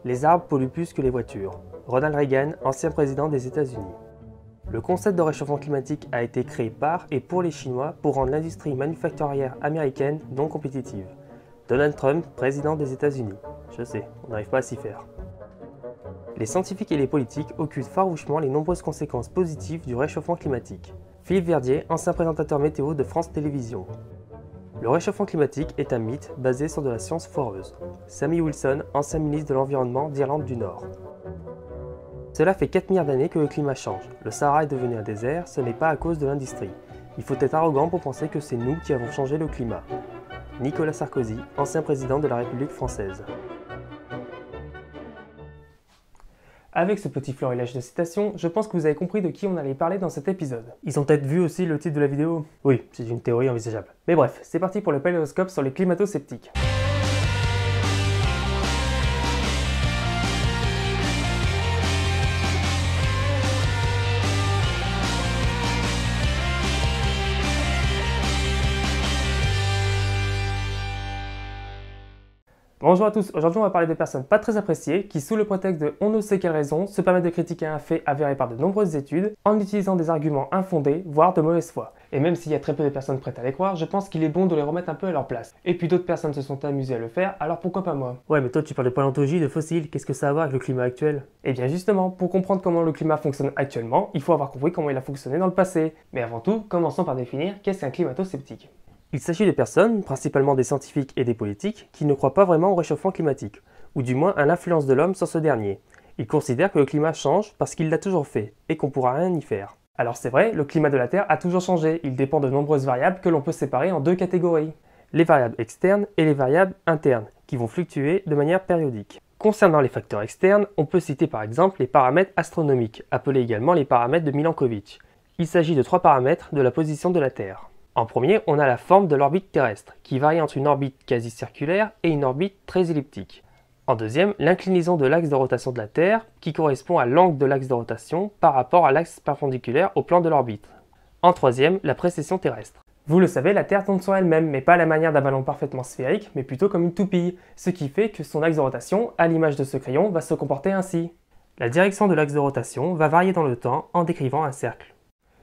Les arbres polluent plus que les voitures. Ronald Reagan, ancien président des États-Unis. Le concept de réchauffement climatique a été créé par et pour les Chinois pour rendre l'industrie manufacturière américaine non compétitive. Donald Trump, président des États-Unis. Je sais, on n'arrive pas à s'y faire. Les scientifiques et les politiques occultent farouchement les nombreuses conséquences positives du réchauffement climatique. Philippe Verdier, ancien présentateur météo de France Télévisions. Le réchauffement climatique est un mythe basé sur de la science foireuse. Sammy Wilson, ancien ministre de l'Environnement d'Irlande du Nord. Cela fait 4 milliards d'années que le climat change. Le Sahara est devenu un désert, ce n'est pas à cause de l'industrie. Il faut être arrogant pour penser que c'est nous qui avons changé le climat. Nicolas Sarkozy, ancien président de la République française. Avec ce petit florilège de citations, je pense que vous avez compris de qui on allait parler dans cet épisode. Ils ont peut-être vu aussi le titre de la vidéo? Oui, c'est une théorie envisageable. Mais bref, c'est parti pour le paléoscope sur les climato-sceptiques. Bonjour à tous, aujourd'hui on va parler de personnes pas très appréciées qui, sous le prétexte de on ne sait quelle raison, se permettent de critiquer un fait avéré par de nombreuses études en utilisant des arguments infondés, voire de mauvaise foi. Et même s'il y a très peu de personnes prêtes à les croire, je pense qu'il est bon de les remettre un peu à leur place. Et puis d'autres personnes se sont amusées à le faire, alors pourquoi pas moi? Ouais, mais toi tu parles de paléontologie, de fossiles, qu'est-ce que ça a à voir avec le climat actuel? Eh bien justement, pour comprendre comment le climat fonctionne actuellement, il faut avoir compris comment il a fonctionné dans le passé. Mais avant tout, commençons par définir qu'est-ce qu'un climato-sceptique. Il s'agit de personnes, principalement des scientifiques et des politiques, qui ne croient pas vraiment au réchauffement climatique, ou du moins à l'influence de l'homme sur ce dernier. Ils considèrent que le climat change parce qu'il l'a toujours fait, et qu'on ne pourra rien y faire. Alors c'est vrai, le climat de la Terre a toujours changé, il dépend de nombreuses variables que l'on peut séparer en deux catégories. Les variables externes et les variables internes, qui vont fluctuer de manière périodique. Concernant les facteurs externes, on peut citer par exemple les paramètres astronomiques, appelés également les paramètres de Milankovitch. Il s'agit de 3 paramètres de la position de la Terre. En premier, on a la forme de l'orbite terrestre, qui varie entre une orbite quasi circulaire et une orbite très elliptique. En deuxième, l'inclinaison de l'axe de rotation de la Terre, qui correspond à l'angle de l'axe de rotation par rapport à l'axe perpendiculaire au plan de l'orbite. En troisième, la précession terrestre. Vous le savez, la Terre tourne sur elle-même, mais pas à la manière d'un ballon parfaitement sphérique, mais plutôt comme une toupie, ce qui fait que son axe de rotation, à l'image de ce crayon, va se comporter ainsi. La direction de l'axe de rotation va varier dans le temps en décrivant un cercle.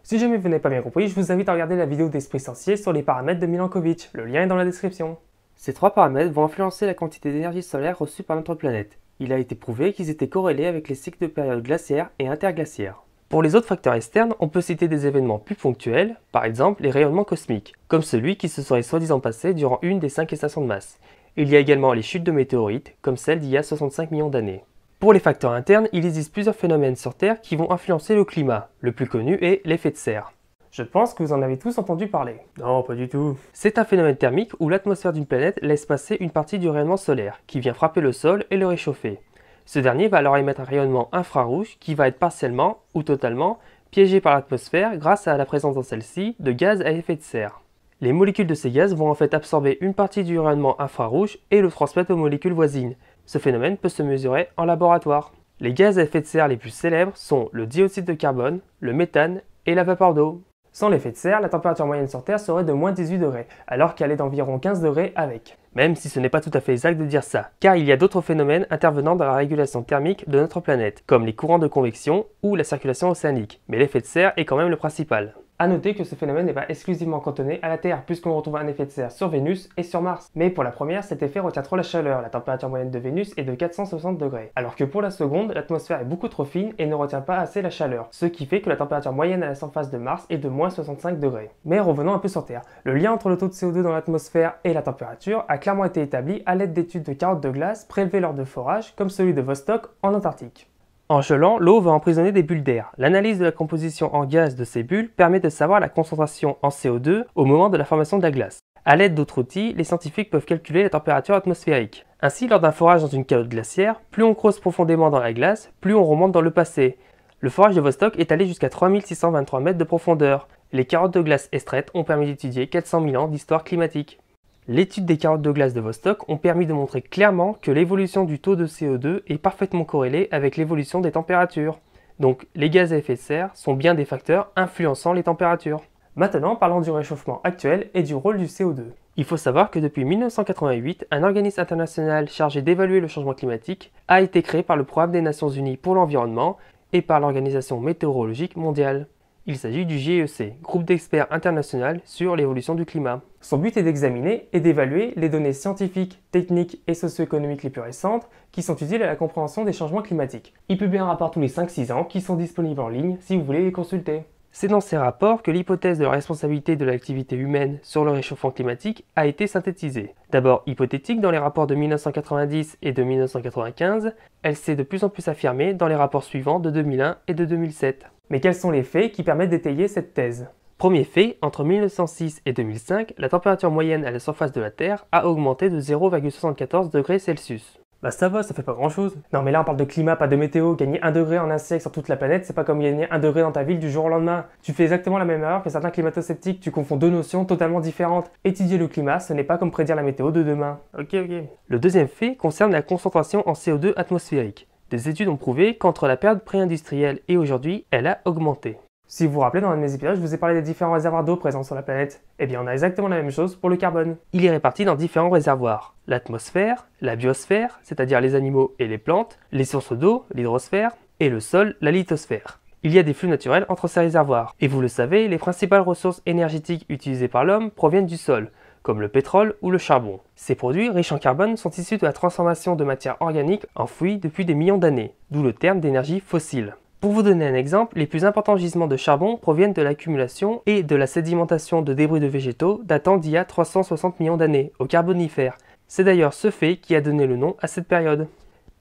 Si jamais vous n'avez pas bien compris, je vous invite à regarder la vidéo d'Esprit Sorcier sur les paramètres de Milankovitch, le lien est dans la description. Ces 3 paramètres vont influencer la quantité d'énergie solaire reçue par notre planète. Il a été prouvé qu'ils étaient corrélés avec les cycles de période glaciaire et interglaciaire. Pour les autres facteurs externes, on peut citer des événements plus ponctuels, par exemple les rayonnements cosmiques, comme celui qui se serait soi-disant passé durant une des 5 stations de masse. Il y a également les chutes de météorites, comme celle d'il y a 65 millions d'années. Pour les facteurs internes, il existe plusieurs phénomènes sur Terre qui vont influencer le climat. Le plus connu est l'effet de serre. Je pense que vous en avez tous entendu parler. Non, pas du tout. C'est un phénomène thermique où l'atmosphère d'une planète laisse passer une partie du rayonnement solaire, qui vient frapper le sol et le réchauffer. Ce dernier va alors émettre un rayonnement infrarouge qui va être partiellement ou totalement piégé par l'atmosphère grâce à la présence dans celle-ci de gaz à effet de serre. Les molécules de ces gaz vont en fait absorber une partie du rayonnement infrarouge et le transmettre aux molécules voisines. Ce phénomène peut se mesurer en laboratoire. Les gaz à effet de serre les plus célèbres sont le dioxyde de carbone, le méthane et la vapeur d'eau. Sans l'effet de serre, la température moyenne sur Terre serait de moins 18 degrés, alors qu'elle est d'environ 15 degrés avec. Même si ce n'est pas tout à fait exact de dire ça, car il y a d'autres phénomènes intervenant dans la régulation thermique de notre planète, comme les courants de convection ou la circulation océanique, mais l'effet de serre est quand même le principal. A noter que ce phénomène n'est pas exclusivement cantonné à la Terre, puisqu'on retrouve un effet de serre sur Vénus et sur Mars. Mais pour la première, cet effet retient trop la chaleur, la température moyenne de Vénus est de 460 degrés. Alors que pour la seconde, l'atmosphère est beaucoup trop fine et ne retient pas assez la chaleur, ce qui fait que la température moyenne à la surface de Mars est de moins 65 degrés. Mais revenons un peu sur Terre. Le lien entre le taux de CO2 dans l'atmosphère et la température a clairement été établi à l'aide d'études de carottes de glace prélevées lors de forages, comme celui de Vostok en Antarctique. En gelant, l'eau va emprisonner des bulles d'air. L'analyse de la composition en gaz de ces bulles permet de savoir la concentration en CO2 au moment de la formation de la glace. A l'aide d'autres outils, les scientifiques peuvent calculer la température atmosphérique. Ainsi, lors d'un forage dans une calotte glaciaire, plus on creuse profondément dans la glace, plus on remonte dans le passé. Le forage de Vostok est allé jusqu'à 3623 mètres de profondeur. Les carottes de glace extraites ont permis d'étudier 400 000 ans d'histoire climatique. L'étude des carottes de glace de Vostok ont permis de montrer clairement que l'évolution du taux de CO2 est parfaitement corrélée avec l'évolution des températures. Donc les gaz à effet de serre sont bien des facteurs influençant les températures. Maintenant, parlons du réchauffement actuel et du rôle du CO2. Il faut savoir que depuis 1988, un organisme international chargé d'évaluer le changement climatique a été créé par le Programme des Nations Unies pour l'environnement et par l'Organisation météorologique mondiale. Il s'agit du GIEC, groupe d'experts international sur l'évolution du climat. Son but est d'examiner et d'évaluer les données scientifiques, techniques et socio-économiques les plus récentes qui sont utiles à la compréhension des changements climatiques. Il publie un rapport tous les 5-6 ans qui sont disponibles en ligne si vous voulez les consulter. C'est dans ces rapports que l'hypothèse de la responsabilité de l'activité humaine sur le réchauffement climatique a été synthétisée. D'abord hypothétique dans les rapports de 1990 et de 1995, elle s'est de plus en plus affirmée dans les rapports suivants de 2001 et de 2007. Mais quels sont les faits qui permettent d'étayer cette thèse ? Premier fait, entre 1906 et 2005, la température moyenne à la surface de la Terre a augmenté de 0,74 degrés Celsius. Bah ça va, ça fait pas grand chose. Non mais là on parle de climat, pas de météo. Gagner 1 degré en un siècle sur toute la planète, c'est pas comme gagner 1 degré dans ta ville du jour au lendemain. Tu fais exactement la même erreur que certains climato-sceptiques, tu confonds deux notions totalement différentes. Étudier le climat, ce n'est pas comme prédire la météo de demain. Ok. Le deuxième fait concerne la concentration en CO2 atmosphérique. Des études ont prouvé qu'entre la période pré-industrielle et aujourd'hui, elle a augmenté. Si vous vous rappelez, dans un de mes épisodes, je vous ai parlé des différents réservoirs d'eau présents sur la planète. Eh bien, on a exactement la même chose pour le carbone. Il est réparti dans différents réservoirs. L'atmosphère, la biosphère, c'est-à-dire les animaux et les plantes, les sources d'eau, l'hydrosphère, et le sol, la lithosphère. Il y a des flux naturels entre ces réservoirs. Et vous le savez, les principales ressources énergétiques utilisées par l'homme proviennent du sol, comme le pétrole ou le charbon. Ces produits riches en carbone sont issus de la transformation de matières organiques enfouies depuis des millions d'années, d'où le terme d'énergie fossile. Pour vous donner un exemple, les plus importants gisements de charbon proviennent de l'accumulation et de la sédimentation de débris de végétaux datant d'il y a 360 millions d'années, au Carbonifère. C'est d'ailleurs ce fait qui a donné le nom à cette période.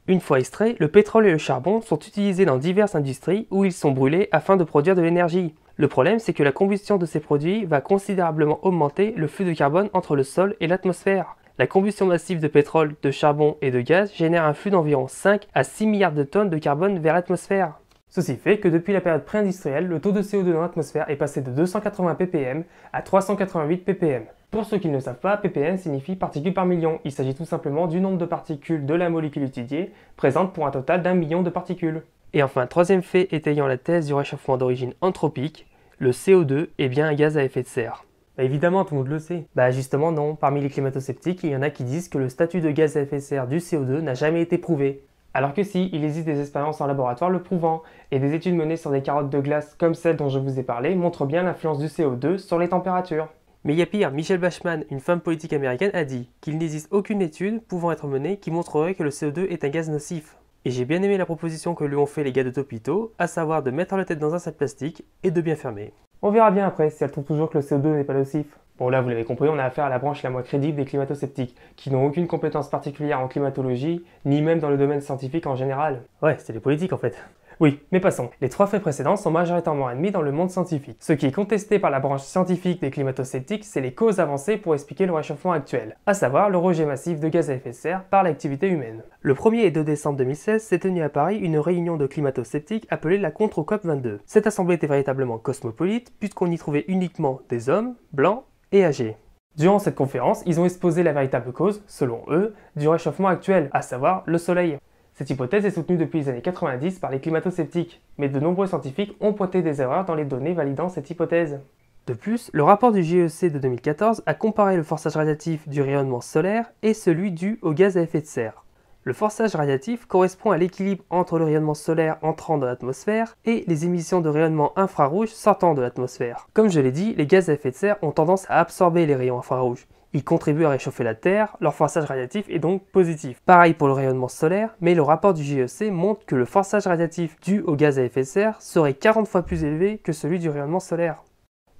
Une fois extraits, le pétrole et le charbon sont utilisés dans diverses industries où ils sont brûlés afin de produire de l'énergie. Le problème, c'est que la combustion de ces produits va considérablement augmenter le flux de carbone entre le sol et l'atmosphère. La combustion massive de pétrole, de charbon et de gaz génère un flux d'environ 5 à 6 milliards de tonnes de carbone vers l'atmosphère. Ceci fait que depuis la période pré-industrielle, le taux de CO2 dans l'atmosphère est passé de 280 ppm à 388 ppm. Pour ceux qui ne le savent pas, ppm signifie particules par million. Il s'agit tout simplement du nombre de particules de la molécule étudiée, présente pour un total d'1 million de particules. Et enfin, troisième fait étayant la thèse du réchauffement d'origine anthropique, le CO2 est bien un gaz à effet de serre. Bah évidemment, tout le monde le sait. Bah justement non, parmi les climato-sceptiques, il y en a qui disent que le statut de gaz à effet de serre du CO2 n'a jamais été prouvé. Alors que si, il existe des expériences en laboratoire le prouvant, et des études menées sur des carottes de glace comme celle dont je vous ai parlé montrent bien l'influence du CO2 sur les températures. Mais il y a pire, Michelle Bachmann, une femme politique américaine, a dit qu'il n'existe aucune étude pouvant être menée qui montrerait que le CO2 est un gaz nocif. Et j'ai bien aimé la proposition que lui ont fait les gars de Topito, à savoir de mettre la tête dans un sac plastique et de bien fermer. On verra bien après si elle trouve toujours que le CO2 n'est pas nocif. Bon là vous l'avez compris, on a affaire à la branche la moins crédible des climato-sceptiques, qui n'ont aucune compétence particulière en climatologie, ni même dans le domaine scientifique en général. Ouais, c'est les politiques en fait. Oui, mais passons. Les trois faits précédents sont majoritairement admis dans le monde scientifique. Ce qui est contesté par la branche scientifique des climato-sceptiques, c'est les causes avancées pour expliquer le réchauffement actuel, à savoir le rejet massif de gaz à effet de serre par l'activité humaine. Le 1er et 2 décembre 2016 s'est tenue à Paris une réunion de climato-sceptiques appelée la Contre-COP 22. Cette assemblée était véritablement cosmopolite, puisqu'on y trouvait uniquement des hommes, blancs et âgés. Durant cette conférence, ils ont exposé la véritable cause, selon eux, du réchauffement actuel, à savoir le soleil. Cette hypothèse est soutenue depuis les années 90 par les climato-sceptiques, mais de nombreux scientifiques ont pointé des erreurs dans les données validant cette hypothèse. De plus, le rapport du GIEC de 2014 a comparé le forçage radiatif du rayonnement solaire et celui dû au gaz à effet de serre. Le forçage radiatif correspond à l'équilibre entre le rayonnement solaire entrant dans l'atmosphère et les émissions de rayonnement infrarouge sortant de l'atmosphère. Comme je l'ai dit, les gaz à effet de serre ont tendance à absorber les rayons infrarouges. Ils contribuent à réchauffer la Terre, leur forçage radiatif est donc positif. Pareil pour le rayonnement solaire, mais le rapport du GIEC montre que le forçage radiatif dû au gaz à effet de serre serait 40 fois plus élevé que celui du rayonnement solaire.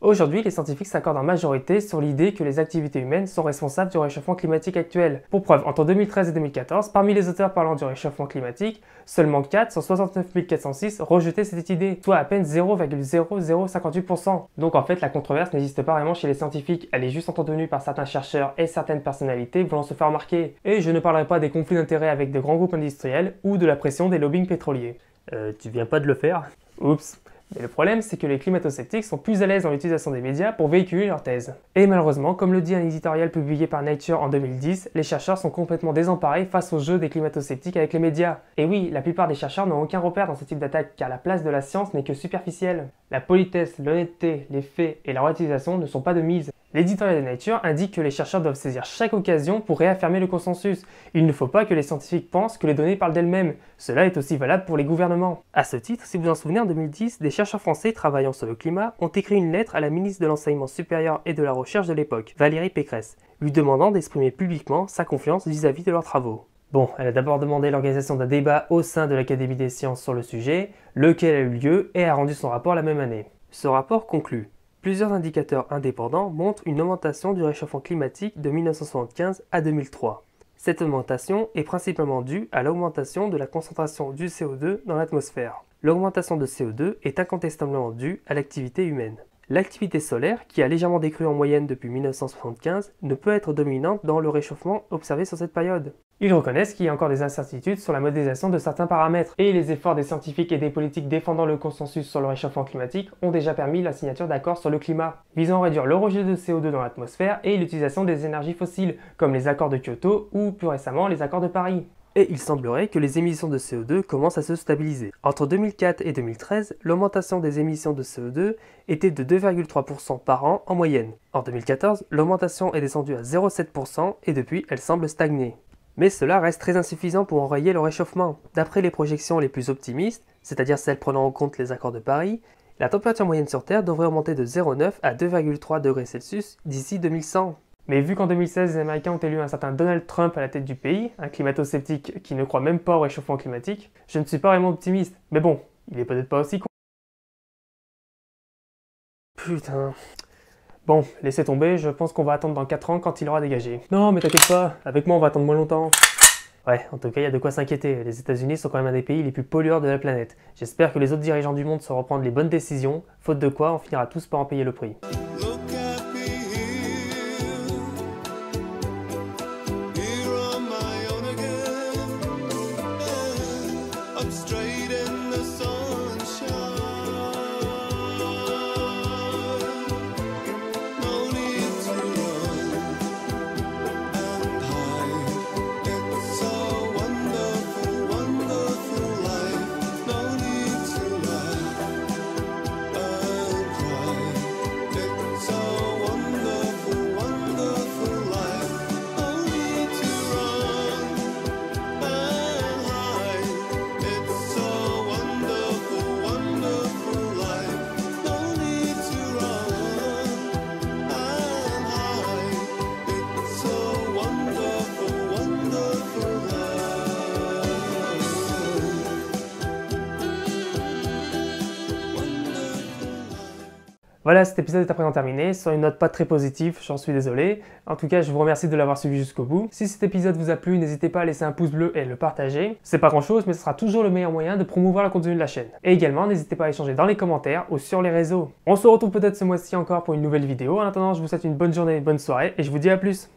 Aujourd'hui, les scientifiques s'accordent en majorité sur l'idée que les activités humaines sont responsables du réchauffement climatique actuel. Pour preuve, entre 2013 et 2014, parmi les auteurs parlant du réchauffement climatique, seulement 4 sur 69 406 rejetaient cette idée, soit à peine 0,0058%. Donc en fait, la controverse n'existe pas vraiment chez les scientifiques, elle est juste entretenue par certains chercheurs et certaines personnalités voulant se faire remarquer. Et je ne parlerai pas des conflits d'intérêts avec de grands groupes industriels ou de la pression des lobbying pétroliers. Tu viens pas de le faire? Oups. Mais le problème, c'est que les climato-sceptiques sont plus à l'aise dans l'utilisation des médias pour véhiculer leur thèse. Et malheureusement, comme le dit un éditorial publié par Nature en 2010, les chercheurs sont complètement désemparés face au jeu des climato-sceptiques avec les médias. Et oui, la plupart des chercheurs n'ont aucun repère dans ce type d'attaque, car la place de la science n'est que superficielle. La politesse, l'honnêteté, les faits et leur utilisation ne sont pas de mise. L'éditorial de Nature indique que les chercheurs doivent saisir chaque occasion pour réaffirmer le consensus. Il ne faut pas que les scientifiques pensent que les données parlent d'elles-mêmes. Cela est aussi valable pour les gouvernements. À ce titre, si vous vous en souvenez, en 2010, des chercheurs français travaillant sur le climat ont écrit une lettre à la ministre de l'Enseignement supérieur et de la Recherche de l'époque, Valérie Pécresse, lui demandant d'exprimer publiquement sa confiance vis-à-vis de leurs travaux. Bon, elle a d'abord demandé l'organisation d'un débat au sein de l'Académie des sciences sur le sujet, lequel a eu lieu et a rendu son rapport la même année. Ce rapport conclut. Plusieurs indicateurs indépendants montrent une augmentation du réchauffement climatique de 1975 à 2003. Cette augmentation est principalement due à l'augmentation de la concentration du CO2 dans l'atmosphère. L'augmentation de CO2 est incontestablement due à l'activité humaine. L'activité solaire, qui a légèrement décru en moyenne depuis 1975, ne peut être dominante dans le réchauffement observé sur cette période. Ils reconnaissent qu'il y a encore des incertitudes sur la modélisation de certains paramètres, et les efforts des scientifiques et des politiques défendant le consensus sur le réchauffement climatique ont déjà permis la signature d'accords sur le climat, visant à réduire le rejet de CO2 dans l'atmosphère et l'utilisation des énergies fossiles, comme les accords de Kyoto ou plus récemment les accords de Paris. Et il semblerait que les émissions de CO2 commencent à se stabiliser. Entre 2004 et 2013, l'augmentation des émissions de CO2 était de 2,3% par an en moyenne. En 2014, l'augmentation est descendue à 0,7% et depuis, elle semble stagner. Mais cela reste très insuffisant pour enrayer le réchauffement. D'après les projections les plus optimistes, c'est-à-dire celles prenant en compte les accords de Paris, la température moyenne sur Terre devrait augmenter de 0,9 à 2,3 degrés Celsius d'ici 2100. Mais vu qu'en 2016, les Américains ont élu un certain Donald Trump à la tête du pays, un climato-sceptique qui ne croit même pas au réchauffement climatique, je ne suis pas vraiment optimiste. Mais bon, il est peut-être pas aussi con. Putain. Bon, laissez tomber, je pense qu'on va attendre dans 4 ans quand il aura dégagé. Non, mais t'inquiète pas, avec moi on va attendre moins longtemps. Ouais, en tout cas, il y a de quoi s'inquiéter. Les États-Unis sont quand même un des pays les plus pollueurs de la planète. J'espère que les autres dirigeants du monde sauront prendre les bonnes décisions, faute de quoi on finira tous par en payer le prix. Voilà, cet épisode est à présent terminé, sur une note pas très positive, j'en suis désolé. En tout cas, je vous remercie de l'avoir suivi jusqu'au bout. Si cet épisode vous a plu, n'hésitez pas à laisser un pouce bleu et le partager. C'est pas grand chose, mais ce sera toujours le meilleur moyen de promouvoir le contenu de la chaîne. Et également, n'hésitez pas à échanger dans les commentaires ou sur les réseaux. On se retrouve peut-être ce mois-ci encore pour une nouvelle vidéo. En attendant, je vous souhaite une bonne journée, une bonne soirée et je vous dis à plus.